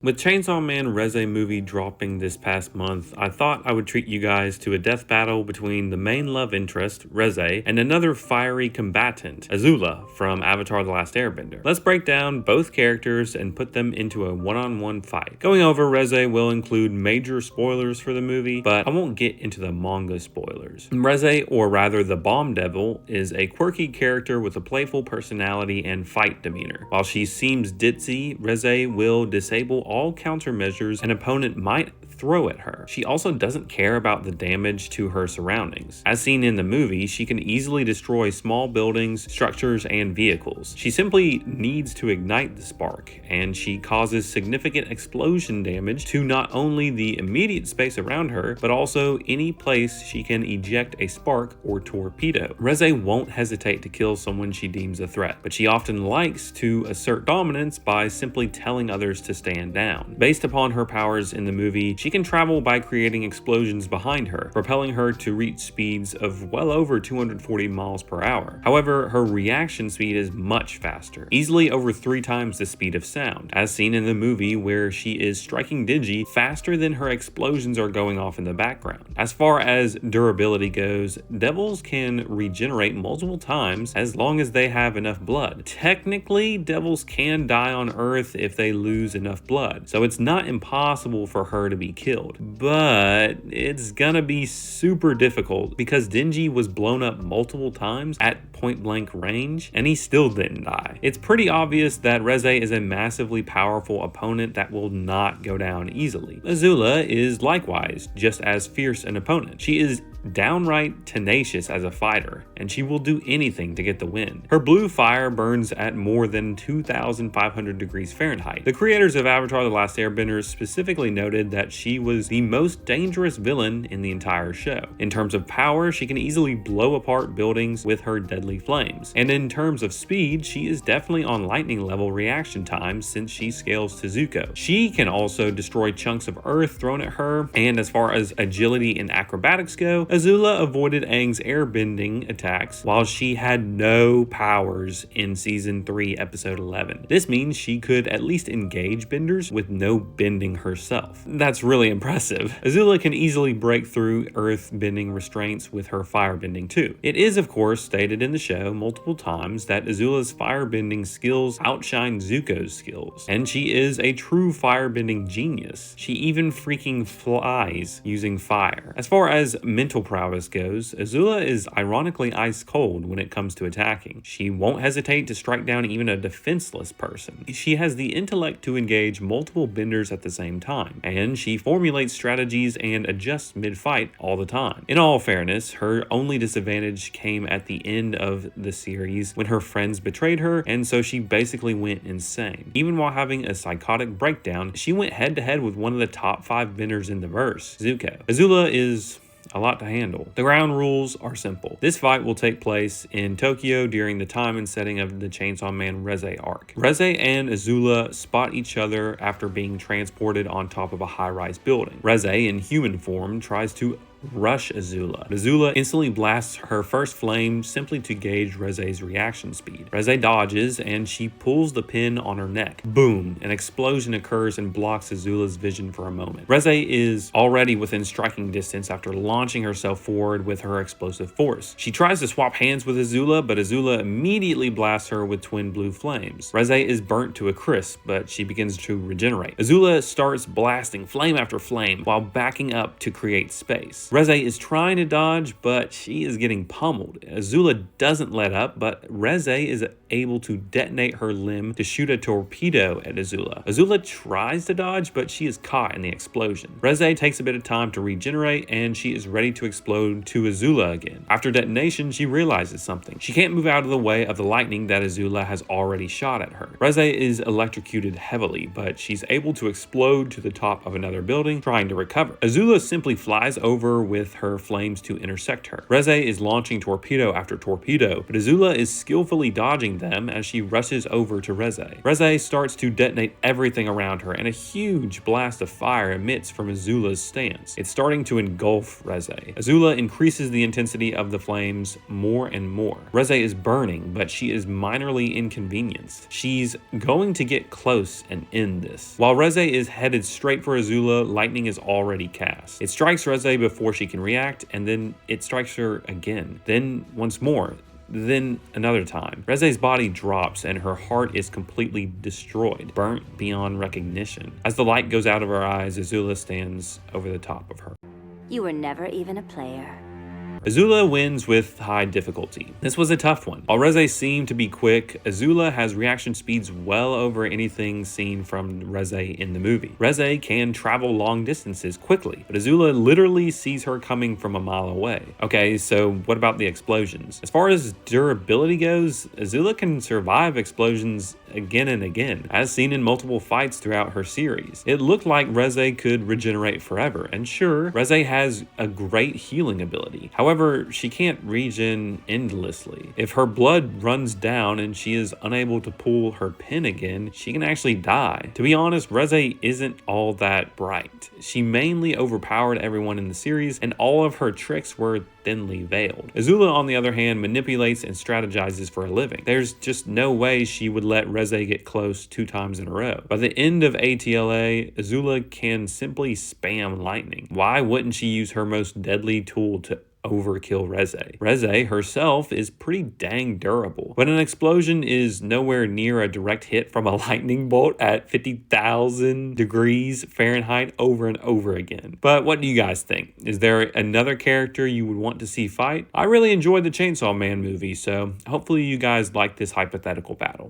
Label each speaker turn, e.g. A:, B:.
A: With Chainsaw Man Reze movie dropping this past month, I thought I would treat you guys to a death battle between the main love interest, Reze, and another fiery combatant, Azula, from Avatar The Last Airbender. Let's break down both characters and put them into a one-on-one fight. Going over Reze will include major spoilers for the movie, but I won't get into the manga spoilers. Reze, or rather the Bomb Devil, is a quirky character with a playful personality and fight demeanor. While she seems ditzy, Reze will disable all countermeasures an opponent might throw at her. She also doesn't care about the damage to her surroundings. As seen in the movie, she can easily destroy small buildings, structures, and vehicles. She simply needs to ignite the spark, and she causes significant explosion damage to not only the immediate space around her, but also any place she can eject a spark or torpedo. Reze won't hesitate to kill someone she deems a threat, but she often likes to assert dominance by simply telling others to stand down. Based upon her powers in the movie, she can travel by creating explosions behind her, propelling her to reach speeds of well over 240 miles per hour. However, her reaction speed is much faster, easily over 3 times the speed of sound, as seen in the movie where she is striking Digi faster than her explosions are going off in the background. As far as durability goes, devils can regenerate multiple times as long as they have enough blood. Technically, devils can die on Earth if they lose enough blood, so it's not impossible for her to be killed, but it's gonna be super difficult because Denji was blown up multiple times at point blank range and he still didn't die. It's pretty obvious that Reze is a massively powerful opponent that will not go down easily. Azula is likewise just as fierce an opponent. She is downright tenacious as a fighter, and she will do anything to get the win. Her blue fire burns at more than 2,500 degrees Fahrenheit. The creators of Avatar The Last Airbender specifically noted that she was the most dangerous villain in the entire show. In terms of power, she can easily blow apart buildings with her deadly flames. And in terms of speed, she is definitely on lightning level reaction time since she scales to Zuko. She can also destroy chunks of earth thrown at her, and as far as agility and acrobatics go, Azula avoided Aang's airbending attacks while she had no powers in Season 3, Episode 11. This means she could at least engage benders with no bending herself. That's really impressive. Azula can easily break through earth bending restraints with her firebending too. It is of course stated in the show multiple times that Azula's firebending skills outshine Zuko's skills, and she is a true firebending genius. She even freaking flies using fire. As far as mental prowess goes, Azula is ironically ice cold when it comes to attacking. She won't hesitate to strike down even a defenseless person. She has the intellect to engage multiple benders at the same time, and she formulates strategies and adjusts mid-fight all the time. In all fairness, her only disadvantage came at the end of the series when her friends betrayed her, and so she basically went insane. Even while having a psychotic breakdown, she went head-to-head with one of the top 5 benders in the verse, Zuko. Azula is a lot to handle. The ground rules are simple. This fight will take place in Tokyo during the time and setting of the Chainsaw Man Reze arc. Reze and Azula spot each other after being transported on top of a high-rise building. Reze, in human form, tries to rush Azula. Azula instantly blasts her first flame simply to gauge Reze's reaction speed. Reze dodges and she pulls the pin on her neck. Boom! An explosion occurs and blocks Azula's vision for a moment. Reze is already within striking distance after launching herself forward with her explosive force. She tries to swap hands with Azula, but Azula immediately blasts her with twin blue flames. Reze is burnt to a crisp, but she begins to regenerate. Azula starts blasting flame after flame while backing up to create space. Reze is trying to dodge, but she is getting pummeled. Azula doesn't let up, but Reze is able to detonate her limb to shoot a torpedo at Azula. Azula tries to dodge, but she is caught in the explosion. Reze takes a bit of time to regenerate, and she is ready to explode to Azula again. After detonation, she realizes something. She can't move out of the way of the lightning that Azula has already shot at her. Reze is electrocuted heavily, but she's able to explode to the top of another building, trying to recover. Azula simply flies over over with her flames to intersect her. Reze is launching torpedo after torpedo, but Azula is skillfully dodging them as she rushes over to Reze. Reze starts to detonate everything around her, and a huge blast of fire emits from Azula's stance. It's starting to engulf Reze. Azula increases the intensity of the flames more and more. Reze is burning, but she is minorly inconvenienced. She's going to get close and end this. While Reze is headed straight for Azula, lightning is already cast. It strikes Reze before she can react, and then it strikes her again. Then once more. Then another time. Reze's body drops and her heart is completely destroyed, burnt beyond recognition. As the light goes out of her eyes, Azula stands over the top of her.
B: You were never even a player.
A: Azula wins with high difficulty. This was a tough one. While Reze seemed to be quick, Azula has reaction speeds well over anything seen from Reze in the movie. Reze can travel long distances quickly, but Azula literally sees her coming from a mile away. Okay, so what about the explosions? As far as durability goes, Azula can survive explosions again and again, as seen in multiple fights throughout her series. It looked like Reze could regenerate forever, and sure, Reze has a great healing ability. However, she can't regen endlessly. If her blood runs down and she is unable to pull her pin again, she can actually die. To be honest, Reze isn't all that bright. She mainly overpowered everyone in the series, and all of her tricks were thinly veiled. Azula, on the other hand, manipulates and strategizes for a living. There's just no way she would let Reze get close 2 times in a row. By the end of ATLA, Azula can simply spam lightning. Why wouldn't she use her most deadly tool to overkill Reze? Reze herself is pretty dang durable, but an explosion is nowhere near a direct hit from a lightning bolt at 50,000 degrees Fahrenheit over and over again. But what do you guys think? Is there another character you would want to see fight? I really enjoyed the Chainsaw Man movie, so hopefully you guys like this hypothetical battle.